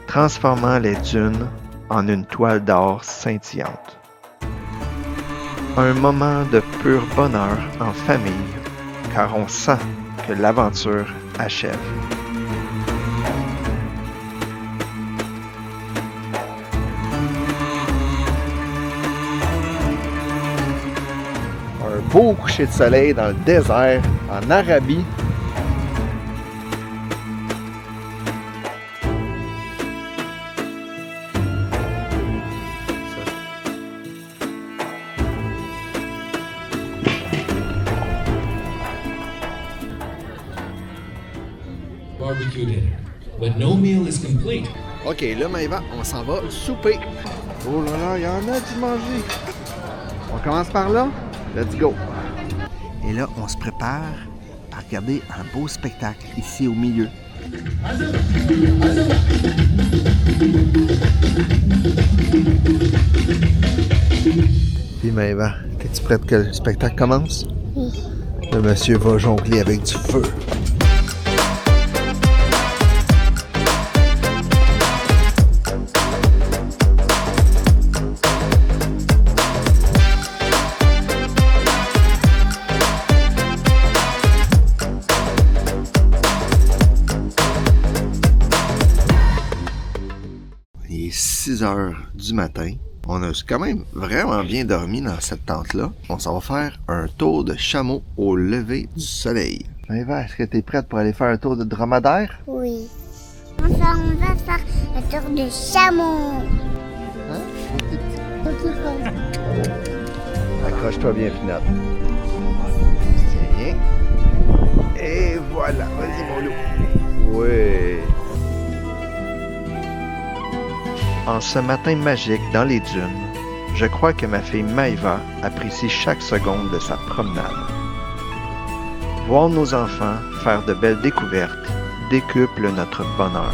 transformant les dunes en une toile d'or scintillante. Un moment de pur bonheur en famille, car on sent que l'aventure achève. Un beau coucher de soleil dans le désert, en Arabie. Barbecue dinner, but no meal is complete. OK, là, Maëva, on s'en va souper. Oh là là, il y en a du manger. On commence par là? Let's go. Et là, on se prépare à regarder un beau spectacle ici au milieu. Puis Maëva, es-tu prête que le spectacle commence? Oui. Le monsieur va jongler avec du feu. 6 heures du matin. On a quand même vraiment bien dormi dans cette tente-là. On s'en va faire un tour de chameau au lever du soleil. Maëva, est-ce que tu es prête pour aller faire un tour de dromadaire? Oui. On va faire un tour de chameau. Hein? Accroche-toi bien, Finette. Tiens. Et voilà. Vas-y, mon loup. Oui. En ce matin magique dans les dunes, je crois que ma fille Maëva apprécie chaque seconde de sa promenade. Voir nos enfants faire de belles découvertes décuple notre bonheur.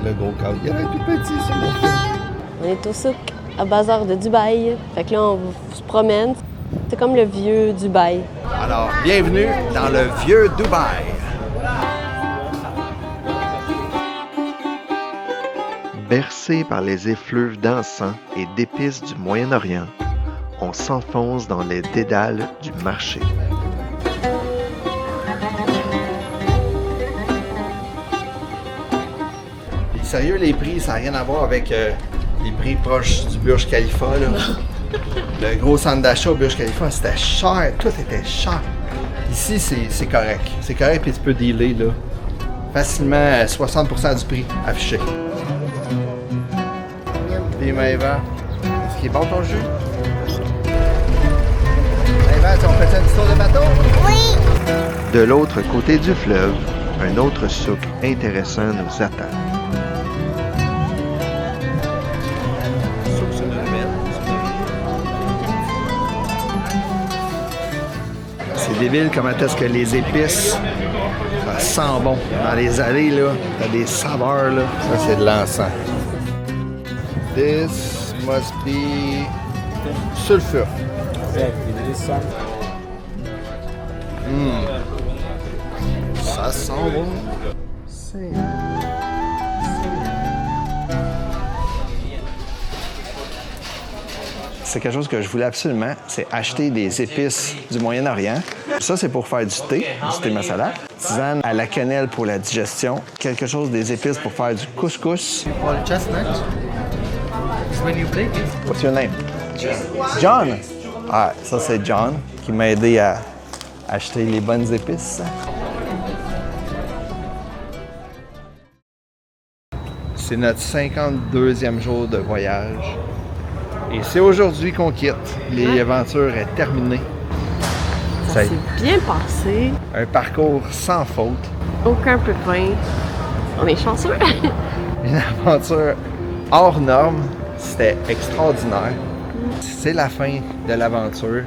Le gros cadre. Il y en a un tout petit, c'est mon film. On est au souk à Bazar de Dubaï. Fait que là, on se promène. C'est comme le vieux Dubaï. Alors, bienvenue dans le vieux Dubaï. Bercé par les effluves d'encens et d'épices du Moyen-Orient, on s'enfonce dans les dédales du marché. Sérieux, les prix, ça n'a rien à voir avec les prix proches du Burj Khalifa. Là. Le gros centre d'achat au Burj Khalifa, c'était cher. Tout était cher. Ici, c'est correct. C'est correct, puis tu peux dealer là. Facilement 60% du prix affiché. Puis Maëva, est-ce qu'il est bon ton jus? Maëva, on fait un petit tour de bateau? Oui. De l'autre côté du fleuve, un autre souk intéressant nous attend. C'est débile comment est-ce que les épices, ça sent bon. Dans les allées, là, t'as des saveurs, là. Ça, c'est de l'encens. This must be sulfur. Ça sent bon. C'est quelque chose que je voulais absolument, c'est acheter des épices du Moyen-Orient. Ça, c'est pour faire du thé masala. Tisane à la cannelle pour la digestion. Quelque chose des épices pour faire du couscous. What's your name? John. Ah, ça, c'est John qui m'a aidé à acheter les bonnes épices. C'est notre 52e jour de voyage. Et c'est aujourd'hui qu'on quitte. L'aventure est terminée. Ça s'est bien passé. Un parcours sans faute. Aucun pépin. On est chanceux. Une aventure hors norme. C'était extraordinaire. C'est la fin de l'aventure.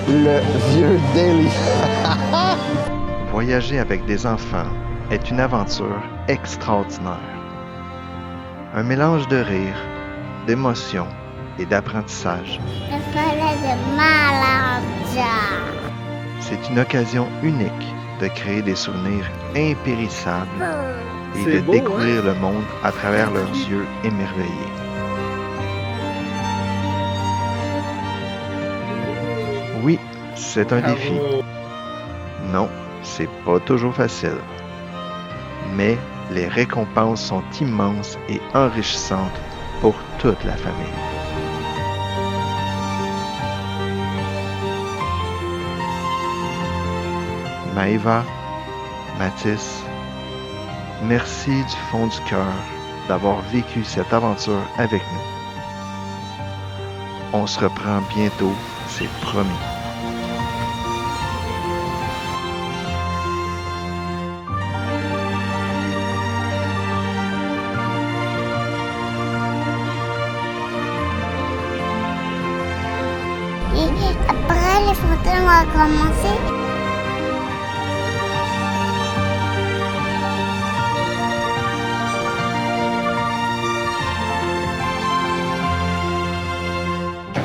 Le vieux Daily. Voyager avec des enfants est une aventure extraordinaire. Un mélange de rire, d'émotion et d'apprentissage. Le palais de Malanja. C'est une occasion unique de créer des souvenirs impérissables et de beau, découvrir le monde à travers leurs yeux émerveillés. Oui, c'est un défi. Non, c'est pas toujours facile. Mais les récompenses sont immenses et enrichissantes pour toute la famille. Maëva, Mathis, merci du fond du cœur d'avoir vécu cette aventure avec nous. On se reprend bientôt, c'est promis. Et après le ce matin, on va commencer.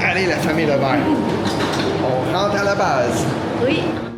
Allez, la famille Lebert. On rentre à la base. Oui.